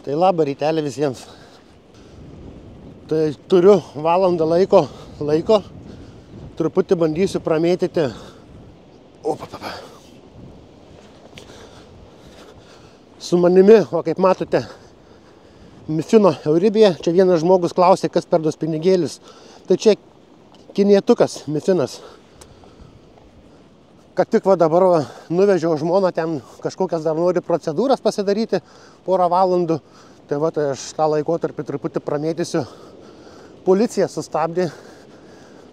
Tai labą rytelį visiems. Tai turiu valandą laiko. Truputį bandysiu pramėtyti. Su manimi, o kaip matote, Mifino Euribija. Čia vienas žmogus klausė, kas perduos pinigėlis. Tai čia kinietukas Mifinas. Kad tik va dabar nuvežiau žmoną ten kažkokias dar nori procedūras pasidaryti porą valandų. Tai va, tai aš tą laikotarpį truputį pramėtysiu. Policija sustabdė.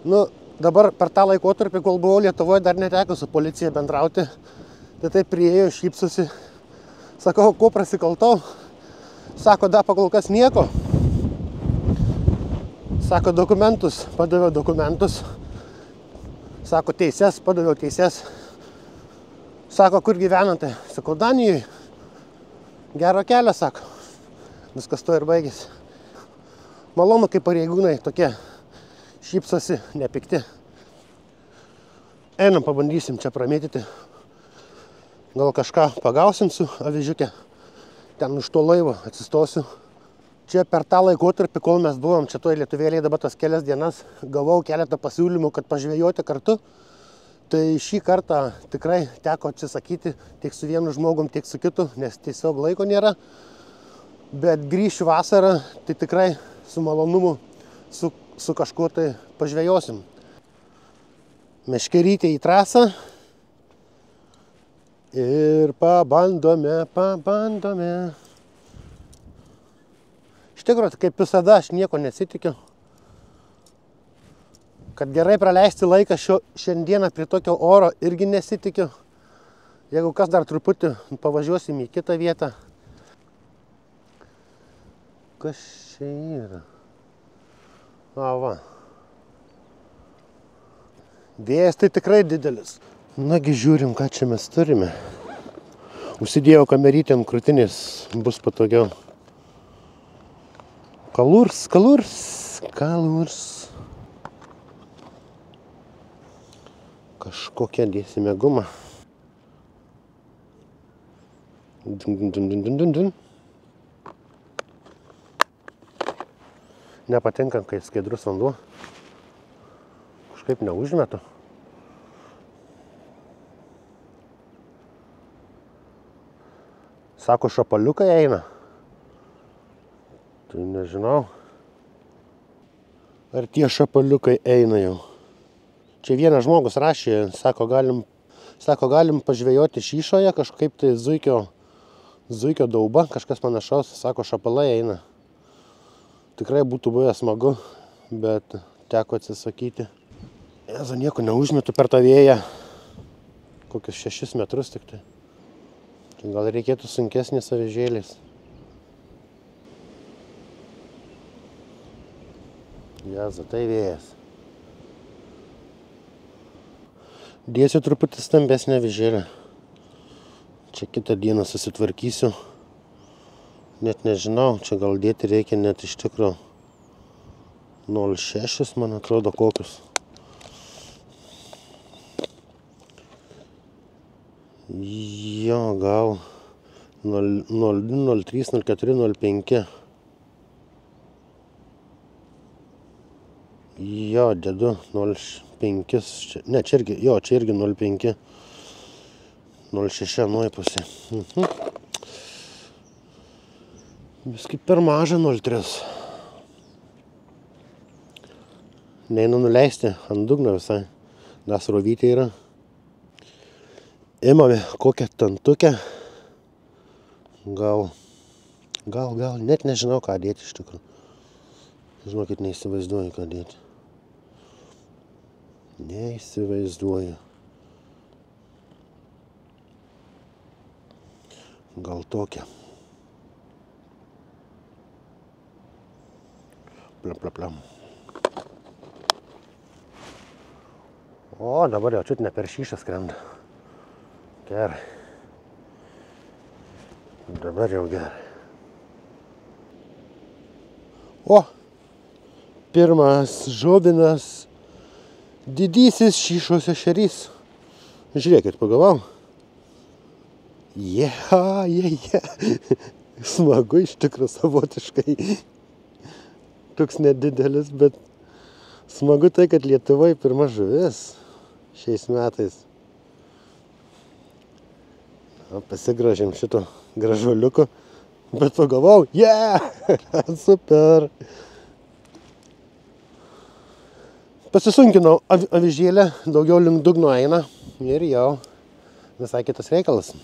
Nu, dabar per tą laikotarpį, kol buvau Lietuvoje, dar neteko su policija bendrauti. Tai taip priėjo, šypsosi. Sakau, ko prasikaltau? Sako, da pakol kas nieko. Sako, dokumentus. Padaviau dokumentus. Sako, teises. Padaviau teises. Sako, kur gyvenate? Sakau, Danijoje. Gero kelio, sako. Viskas to ir baigėsi. Malonu, kaip pareigūnai tokie šypsosi, nepikti. Einam, pabandysim čia pramėtyti. Gal kažką pagausim su avižiukė. Ten už to laivo atsistosiu. Čia per tą laikotarpį, kol mes buvom čia toj Lietuvėlėje dabar tas kelias dienas, gavau keletą pasiūlymų, kad pažvejoti kartu. Tai šį kartą tikrai teko atsisakyti tiek su vienu žmogum, tiek su kitu, nes tiesiog laiko nėra. Bet grįšiu vasarą, tai tikrai su malonumu su kažkuo tai pažvejosim. Meškerytė į trasą. Ir pabandome. Iš tikrųjų, kaip visada, aš nieko nesitikiu. Kad gerai praleisti laiką šiandieną prie tokio oro irgi nesitikiu. Jeigu kas dar truputį pavažiuosim į kitą vietą. Kas čia yra? Va. Vėjas tai tikrai didelis. Nagi žiūrim, ką čia mes turime. Užsidėjau kamerytę ant krūtinės, bus patogiau. Kalurs. Kažkokią dėsime gumą. Dun. Nepatinka, kai skaidrus vanduo. Kažkaip neužmetu. Sako, šapaliukai eina. Tai nežinau. Ar tie šapaliukai eina jau. Čia vienas žmogus rašė, sako, galim pažvejoti šyšoje, kažkaip tai zuikio dauba, kažkas panašaus, sako, šapalai eina. Tikrai būtų buvę smagu, bet teko atsisakyti. Jezu, nieko neužmetu per tą vėją. Kokius 6 metrus tik tai. Gal reikėtų sunkesnės avižėlės. Jezu, tai vėjas. Dėsiu truputį stambesnę avižėlę. Čia kitą dieną susitvarkysiu. Net nežinau, čia gal dėti reikia net iš tikro 0,6, man atrodo, kokius. Jo, gal 0,2, 0,3, 0,4, 0,5. Jo, dedu 0,5. Ne, čia irgi 0,5. 0,6 nuoj pusė. Viskai per mažą 0,3. Neina nuleisti ant dugno visai. Dar srovytė yra. Imame kokią tantukę. Gal, net nežinau, ką dėti iš tikrųjų. Žinokit, neįsivaizduoju, ką dėti. Neįsivaizduoju. Gal tokią. Plam. O, dabar jau čiut ne per šyšą skrenda. Gerai. Dabar jau gerai. O, pirmas žuvinas, didysis šyšos ešerys. Žiūrėkit, pagavau. Smagu iš tikrųjų savotiškai. Toks nedidelis, bet smagu tai, kad Lietuvoje pirma žuvis šiais metais. Pasigražėm šito gražuoliuko, bet pagalvau, super. Pasisunkinau avižėlę, daugiau link dugno eina ir jau visai kitas reikalas.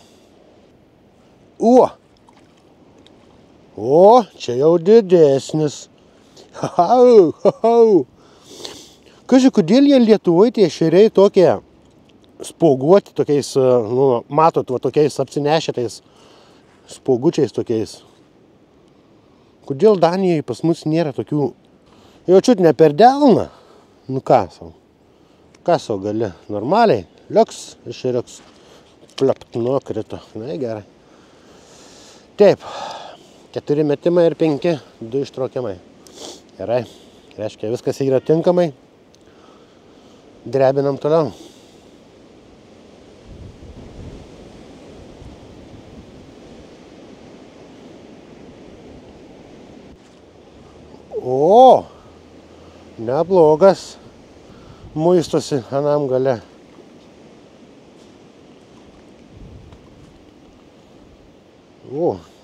Čia jau didesnis. Kaži, kodėl jie Lietuvoje tie ešeriai tokie spuoguoti, tokiais, matot, va tokiais apsinešėtais spuogučiais tokiais. Kodėl Danijoje pas mus nėra tokių, jaučiut ne per delną? Ką sau gali, normaliai, liuks, ešeriuks, plapt, krito, gerai. Taip, 4 metimai ir 5, 2 ištraukimai. Gerai, reiškia, viskas yra tinkamai. Drebinam toliau. Neblogas muistosi anam gale.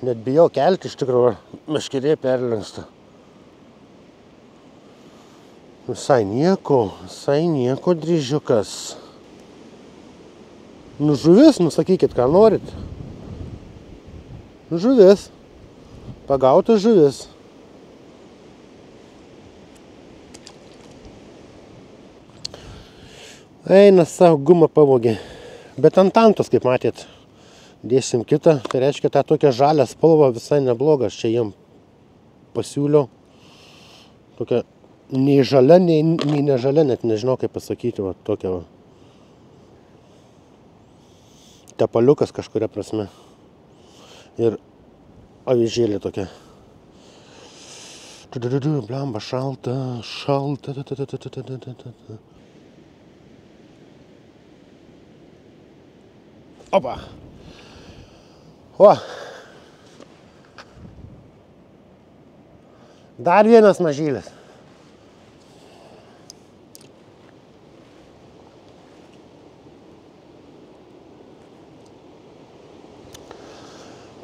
Net bijau kelti iš tikrųjų, meškerė perlenksta. Visai nieko dryžiukas. Žuvis, sakykit, ką norit. Žuvis. Pagautas žuvis. Eina savo gumą pavogė. Bet ant antos, kaip matėt, dėsim kitą. Tai reiškia, tą tokią žalią spalvą visai neblogą. Aš čia jiem pasiūliau. Tokia nei žalia, nei nežalia, net nežinau kaip pasakyti. Va, tokia va. Tepaliukas kažkuria prasme. Ir avižėlė tokia. Blemba, šalta. Opa. Dar vienas mažylis.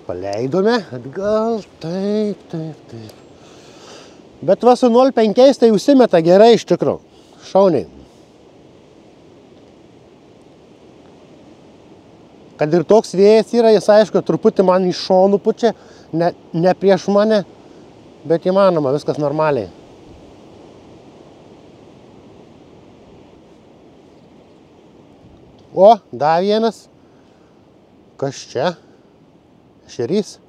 Paleidome atgal, taip. Bet va su 0,5 tai užsimeta gerai iš tikrųjų. Šauniai. Kad ir toks vėjas yra, jis aišku, truputį man iš šonų pučia, ne prieš mane, bet įmanoma, viskas normaliai. Dar vienas. Kas čia? Ešerys.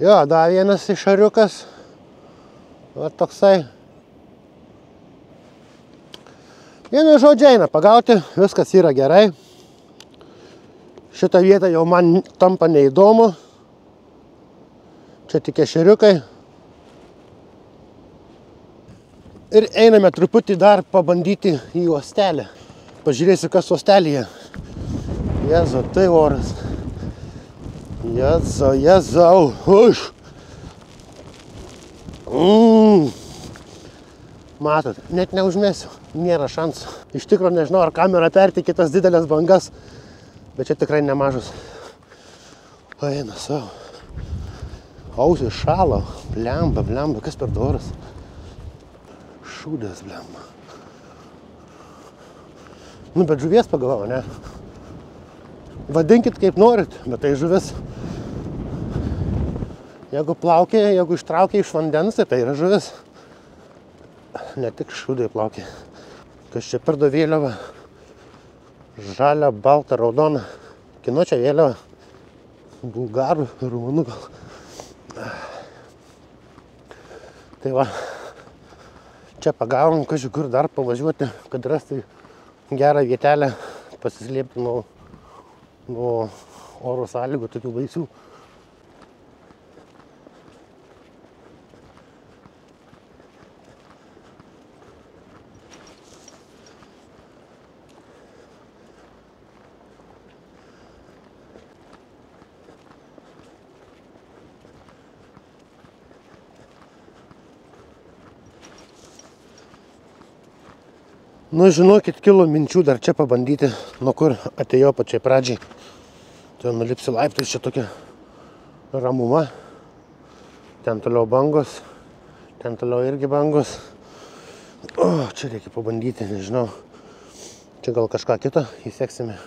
Dar vienas ešeriukas. Va toksai. Vienu žodžiu eina pagauti, viskas yra gerai. Šitą vietą jau man tampa neįdomu. Čia tik ešeriukai. Ir einame truputį dar pabandyti į uostelę. Pažiūrėsiu, kas uostelėje. Jezu, tai oras. Jezau. Matot, net neužmesiu. Nėra šansų. Iš tikrųjų nežinau, ar kamera perteikia tas didelės bangas. Bet čia tikrai nemažas. Eina savo. Ausys šalo. Blemba. Kas per doras? Šūdas, blemba. Bet žuvies pagalvojau, ne? Vadinkit kaip norit, bet tai žuvis. Jeigu plaukia, jeigu ištraukia iš vandens, tai yra žuvis. Ne tik šūdai plaukia. Kas čia per vėliava? Žalia, balta, raudona. Kino čia vėliava. Bulgarų, rumunų gal. Tai va. Čia pagavom, kažkai kur dar pavažiuoti, kad rasti gerą vietelę, pasislėpti nuo oro sąlygų tokių baisių. Nu, žinokit, kilo minčių dar čia pabandyti, nuo kur atėjo pačiai pradžiai. Tai nulipsi laiptais, čia tokia ramuma. Ten toliau bangos, ten toliau irgi bangos. O, čia reikia pabandyti, nežinau. Čia gal kažką kitą įseksime.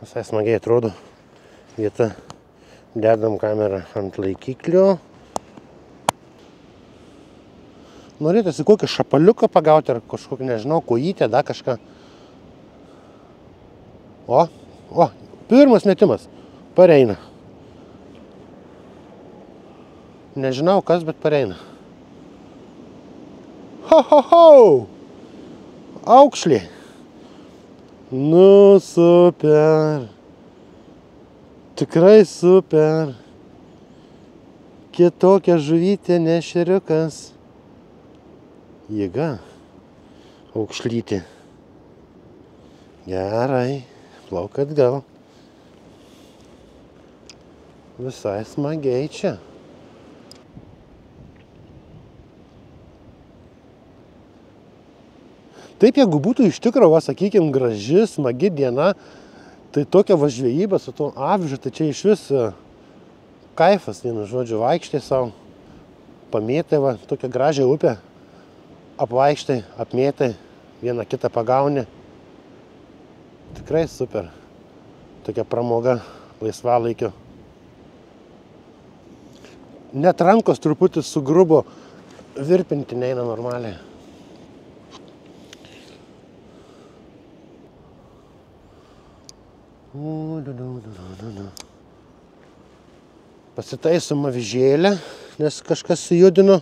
Visai smagiai atrodo vieta. Dedam kamerą ant laikiklio. Norėtųsi kokį šapaliuką pagauti ar kažkokį, nežinau, kojytę, da kažką. O, pirmas metimas. Pareina. Nežinau kas, bet pareina. Ho! Aukšlė. Nu, super. Tikrai super. Kitokia žuvytė, ne šeriukas. Jėga. Aukšlytė. Gerai. Plauk atgal. Visai smagiai čia. Taip, jeigu būtų iš tikro, sakykim, graži, smagi diena, tai tokia žvejyba su tuo avižu, tai čia iš vis kaifas, vienu žodžiu, vaikštai savo, pamėtai, tokią gražią upę, apvaikštai, apmėtai, vieną kitą pagauni. Tikrai super. Tokia pramoga laisvalaikio. Net rankos truputį sugrubo, virpinti neina normaliai. Pasitaisom avižėlę, nes kažkas sujudino.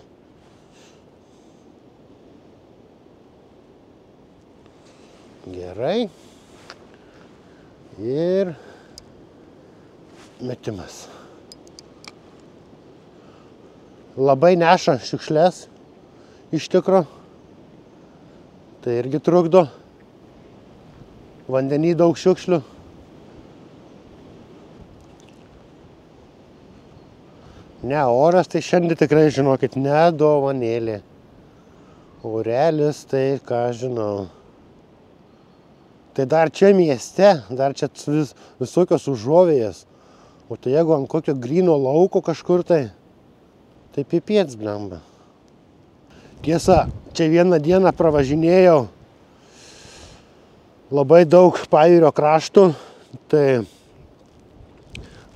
Gerai. Ir metimas. Labai neša šiukšles iš tikro. Tai irgi trukdo. Vandenį daug šiukšlių. Ne oras, tai šiandien tikrai, žinokit, ne dovanėlė. Orelis, tai ką žinau. Tai dar čia mieste, dar čia visokios užuovėjas. O tai jeigu ant kokio gryno lauko kažkur tai pipiets blemba. Tiesa, čia vieną dieną pravažinėjau labai daug pajūrio kraštų, tai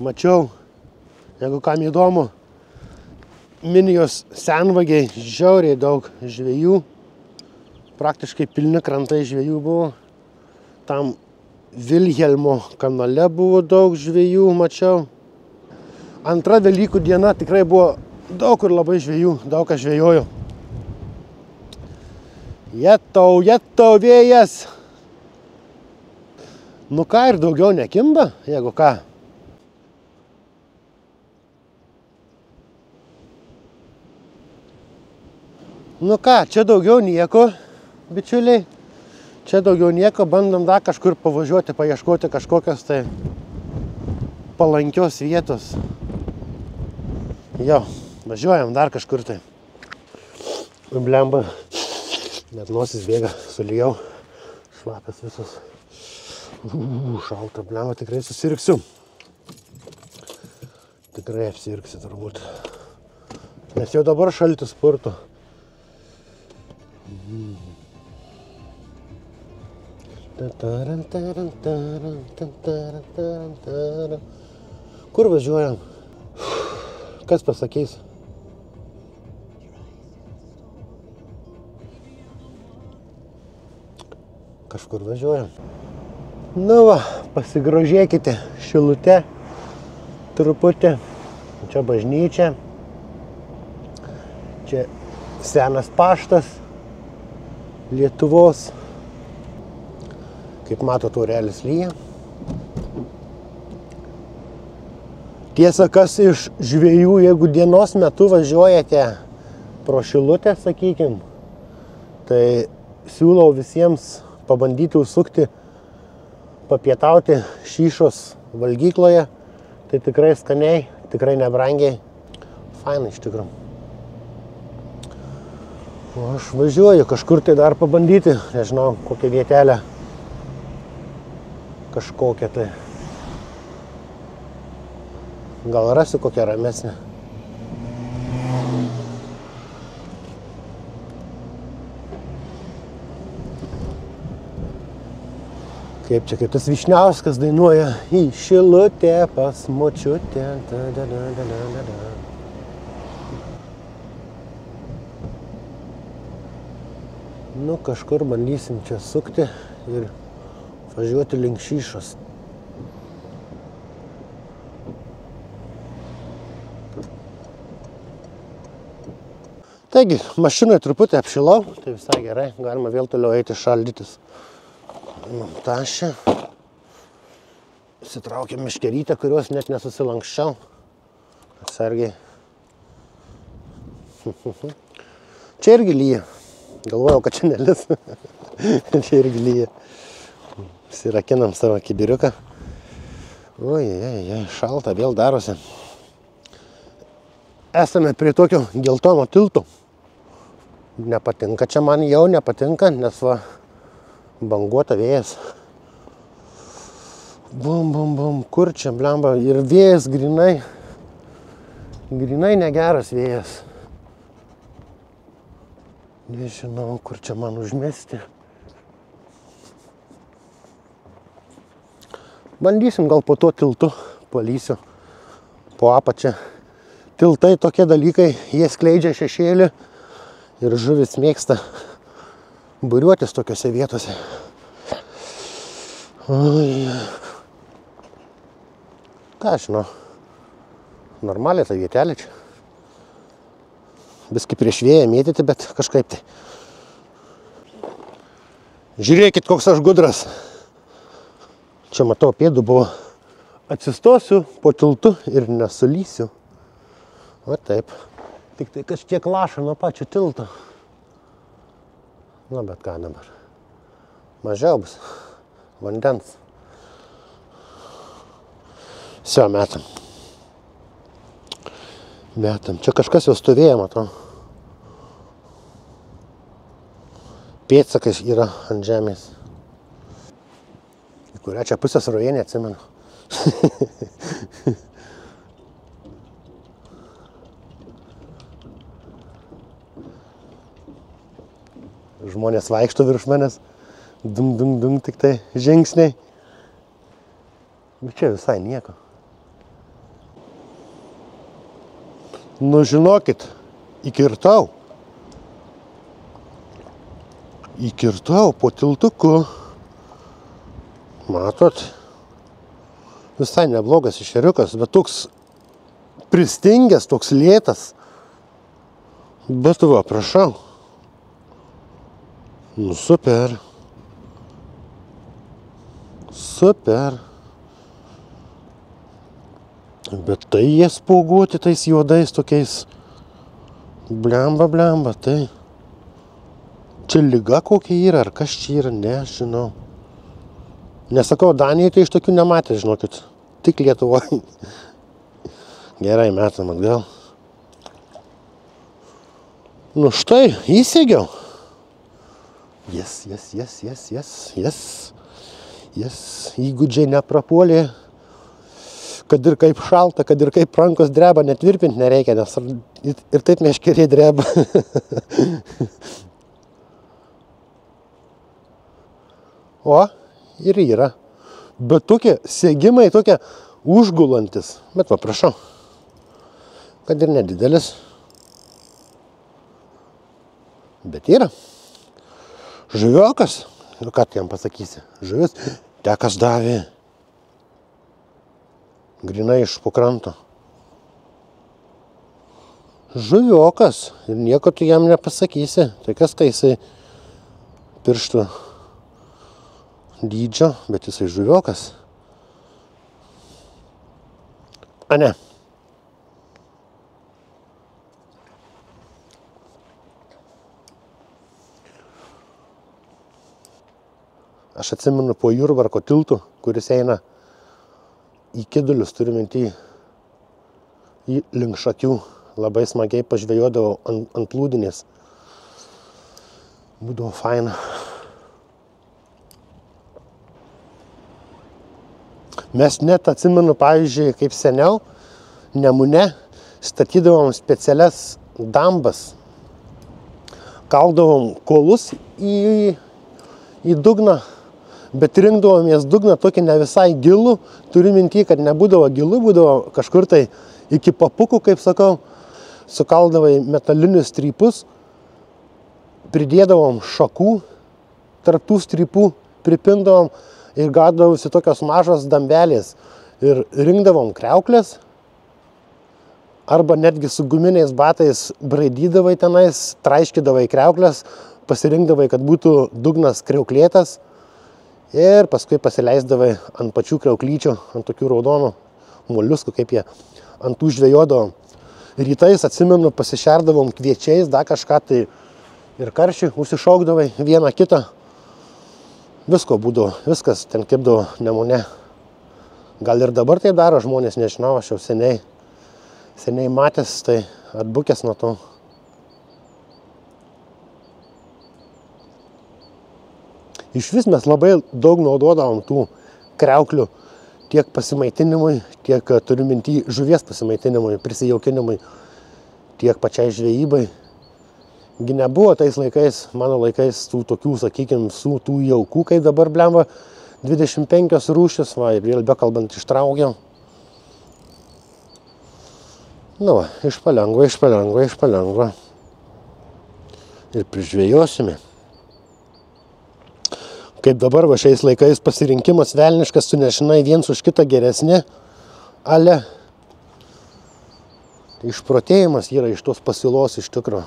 mačiau, jeigu kam įdomu, Minijos senvagiai, žiauriai daug žvejų, praktiškai pilni krantai žvejų buvo. Tam Vilhelmo kanale buvo daug žvejų, mačiau. Antra Velykų diena tikrai buvo daug kur labai žvejų, daug ką žvejojo. Jetau vėjas. Nu ką, ir daugiau nekimba, jeigu ką. Nu ką, čia daugiau nieko, bičiuliai. Čia daugiau nieko, bandom dar kažkur pavažiuoti, paieškoti kažkokios tai palankios vietos. Jo, važiuojam dar kažkur tai. Blemba, net nosis bėga, sulijau, šlapias visos. Šalta, blemba, tikrai susirgsiu. Tikrai apsirgsiu turbūt. Nes jau dabar šaltis purto. Kur važiuojam? Kas pasakys? Kažkur važiuojam. Nu va, pasigrožėkite Šilute truputį. Čia bažnyčia. Čia senas paštas Lietuvos. Kaip matot, orelis lyja. Tiesa, kas iš žvejų, jeigu dienos metu važiuojate pro Šilutę, sakykim, tai siūlau visiems pabandyti užsukti, papietauti Šyšos valgykloje. Tai tikrai skaniai, tikrai nebrangiai. Fainai iš tikrųjų. O aš važiuoju kažkur tai dar pabandyti, nežinau, kokią vietelę. Kažkokią tai. Gal rasiu kokią ramesnę. Kaip čia, kaip tas Vyšniauskas dainuoja į Šilutę pas močiutę. Nu, kažkur bandysim čia sukti ir važiuoti link Šyšos. Taigi, mašinai truputį apšilau, tai visai gerai, galima vėl toliau eiti šaldytis. Tašė. Įsitraukėm meškerytę, kurios net nesusilankščiau. Atsargiai. Čia irgi lyja. Galvojau, kad čia nelis. Čia irgi lyja. Sirakinam savo kibiriuką. Oi, šalta vėl darosi. Esame prie tokio geltono tilto. Nepatinka čia man, jau nepatinka, nes va banguota vėjas. Bum, bum, bum, kur čia, blemba, ir vėjas grinai negeras vėjas. Nežinau, kur čia man užmesti. Bandysim gal po to tiltu, palysiu, po apačią. Tiltai tokie dalykai, jie skleidžia šešėlį ir žuvis mėgsta būriuotis tokiose vietose. Oi. Ką žinau, normaliai ta vietelė čia. Biskį prieš vėją mėtyti, bet kažkaip tai. Žiūrėkit, koks aš gudras. Čia matau, pėdų buvo. Atsistosiu po tiltu ir nesulysiu. Va taip. Tik tai kažkiek laša nuo pačio tilto. Na, bet ką dabar. Mažiau bus vandens. Sio, metam. Metam. Čia kažkas jau stovėjo, matau. Pėdsakas yra ant žemės. Į kurią čia pusę srovė neatsimenu. Žmonės vaikšto virš manęs. Dung, dung, dung, tik tai žingsniai. Bet čia visai nieko. Nu, žinokit, įkirtau. Įkirtau po tiltuku. Matot? Visai neblogas ešeriukas, bet toks pristingęs, toks lėtas. Bet va, prašau. Nu, super. Super. Bet tai jie spuoguoti tais juodais tokiais. Blemba, blemba, tai. Čia liga kokia yra, ar kas čia yra, nežinau. Nesakau, Danijai tai iš tokių nematė, žinokit. Tik Lietuvoje. Gerai, metam atgal. Nu štai, įsėgiau. Yes. Įgūdžiai neprapuolė. Kad ir kaip šalta, kad ir kaip rankos dreba, net virpint nereikia, nes ir taip meškeriai dreba. O, ir yra. Bet tokie sėgimai, tokie užgulantis. Bet va, prašau. Kad ir nedidelis. Bet yra. Žuviokas. Nu, ką tu jam pasakysi? Žuvis tekas davė. Grinai iš po kranto. Žuviokas. Ir nieko tu jam nepasakysi. Tai kas tai jisai pirštų dydžio, bet jisai žuviokas. A ne. Aš atsimenu po Jurbarko tiltų, kuris eina į Kidulius, turiu minty, į link Šakių. Labai smagiai pažvejodavau ant plūdinės. Būdavo faina. Mes net atsimenu, pavyzdžiui, kaip seniau Nemune statydavom specialias dambas. Kaldavom kolus į dugną, bet rinkdavomės dugną tokį ne visai gilų. Turiu minty, kad nebūdavo gilų, būdavo kažkur tai iki papukų, kaip sakau. Sukaldavai metalinius strypus, pridėdavom šakų, tarp tų strypų pripindavom ir gaudavosi tokios mažos dambelės. Ir rinkdavom kriauklės, arba netgi su guminiais batais braidydavai tenais, traiškydavai kriauklės, pasirinkdavai, kad būtų dugnas kriauklėtas ir paskui pasileisdavai ant pačių kriauklyčių, ant tokių raudonų moliuskų, kaip jie ant tų žvejodavom. Rytais, atsimenu, pasišerdavom kviečiais, dar kažką tai ir karšiui užsišaukdavai vieną kitą. Visko būdavo, viskas ten kepdavo Nemune. Gal ir dabar tai daro žmonės, nežinau, aš jau seniai matęs, tai atbukęs nuo to. Iš vis mes labai daug naudodavom tų kriauklių tiek pasimaitinimui, tiek turiu minty žuvies pasimaitinimui, prisijaukinimui, tiek pačiai žvejybai. Gi nebuvo tais laikais, mano laikais, tų tokių, sakykim, su tų jaukų, kaip dabar blemba 25 rūšis, va, ir vėl bekalbant ištraukiau. Nu va, iš palengva. Ir prižvėjosime. Kaip dabar va šiais laikais pasirinkimas velniškas, tu nežinai viens už kitą geresni, ale išprotėjimas yra iš tos pasiūlos iš tikro.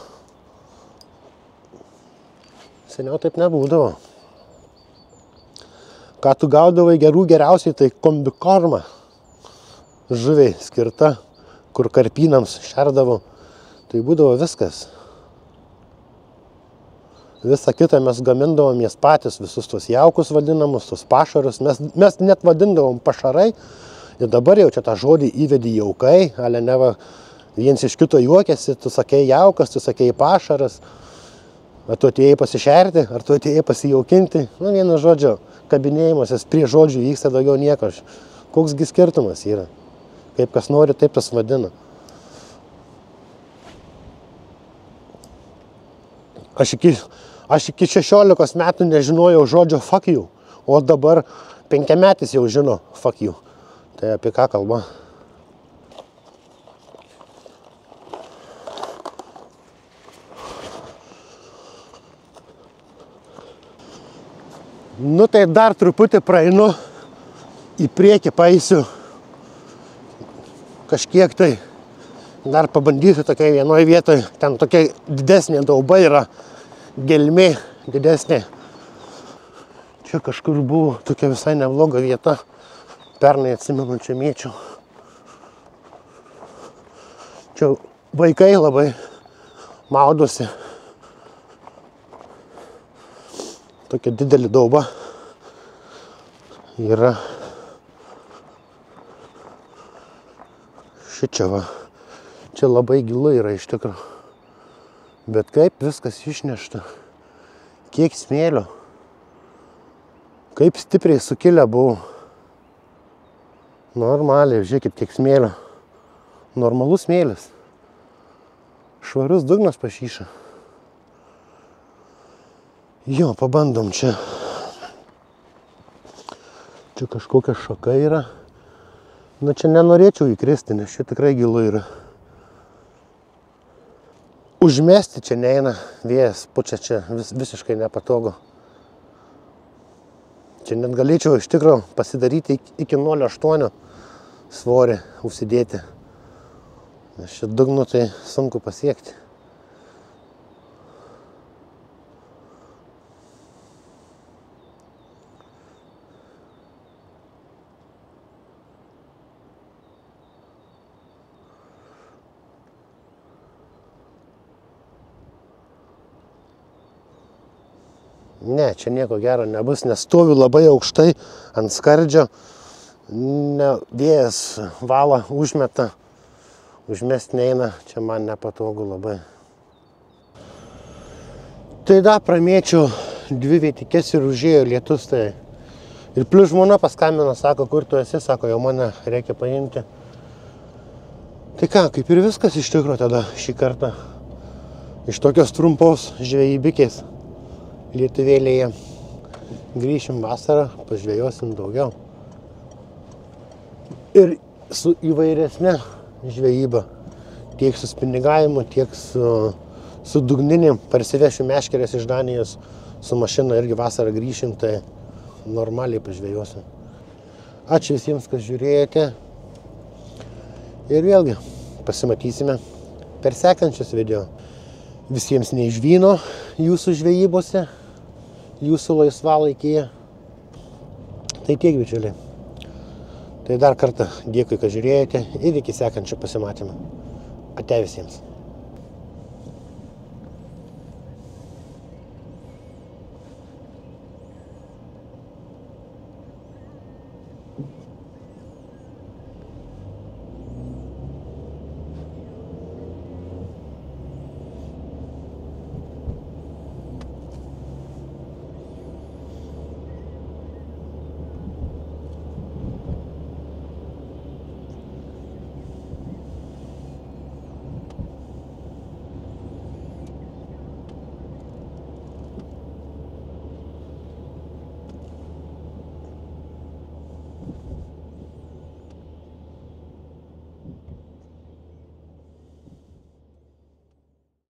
Seniau taip nebūdavo. Ką tu gaudavai geriausiai, tai kombikorma žuviai skirta, kur karpynams šerdavo. Tai būdavo viskas. Visą kitą mes gamindavomės patys, visus tos jaukus vadinamus, tos pašarus. Mes net vadindavom pašarai. Ir dabar jau čia tą žodį įvedi jaukai, ale neva viens iš kito juokėsi, tu sakei jaukas, tu sakei pašaras. Ar tu atėjai pasišerti, ar tu atėjai pasijaukinti. Nu, vienu žodžiu, kabinėjimasis prie žodžių vyksta daugiau nieko. Koksgi skirtumas yra. Kaip kas nori, taip tas vadina. Aš iki 16 metų nežinojau žodžio fuck you, o dabar 5-metis jau žino fuck you. Tai apie ką kalba? Nu tai dar truputį praeinu, į priekį paeisiu kažkiek tai. Dar pabandysiu tokiai vienoje vietoje, ten tokia didesnė dauba yra, gelmė didesnė. Čia kažkur buvo tokia visai nebloga vieta, pernai atsimenu, čia mėčiau. Čia vaikai labai maudosi. Tokia didelė dauba yra. Šičia va. Čia labai gilu yra iš tikrųjų. Bet kaip viskas išnešta. Kiek smėlio. Kaip stipriai sukilę buvo. Normaliai, žiūrėkit, kiek smėlio. Normalus smėlis. Švarus dugnas pašyša. Jo, pabandom čia. Čia kažkokia šaka yra. Na čia nenorėčiau įkristi, nes čia tikrai gilu yra. Užmesti čia neina, vėjas pučia čia visiškai nepatogu. Čia net galėčiau iš tikrųjų pasidaryti iki 0,8 svorį užsidėti. Nes čia dugnu tai sunku pasiekti. Ne, čia nieko gero nebus, nes stoviu labai aukštai ant skardžio. Vėjas valą užmeta, užmest neina, čia man nepatogu labai. Tai da, pramėčiau 2 vietikės ir užėjo lietus. Tai. Ir plius žmona paskambino, sako, kur tu esi, sako, jau mane reikia paimti. Tai ką, kaip ir viskas iš tikrųjų tada šį kartą. Iš tokios trumpos žvejybikės lietuvėlėje grįšim vasarą, pažvėjosim daugiau. Ir su įvairesne žvejyba, tiek su spinigavimu, tiek su dugninėm. Parsivešim meškerės iš Danijos, su mašina irgi vasarą grįšim, tai normaliai pažvėjosim. Ačiū visiems, kas žiūrėjote. Ir vėlgi pasimatysime per sekančius video. Visiems neišvyno jūsų žvejybose, jūsų laisvalaikyje. Tai tiek, bičiuliai. Tai dar kartą dėkui, kad žiūrėjote ir iki sekančio pasimatymo. Ate visiems.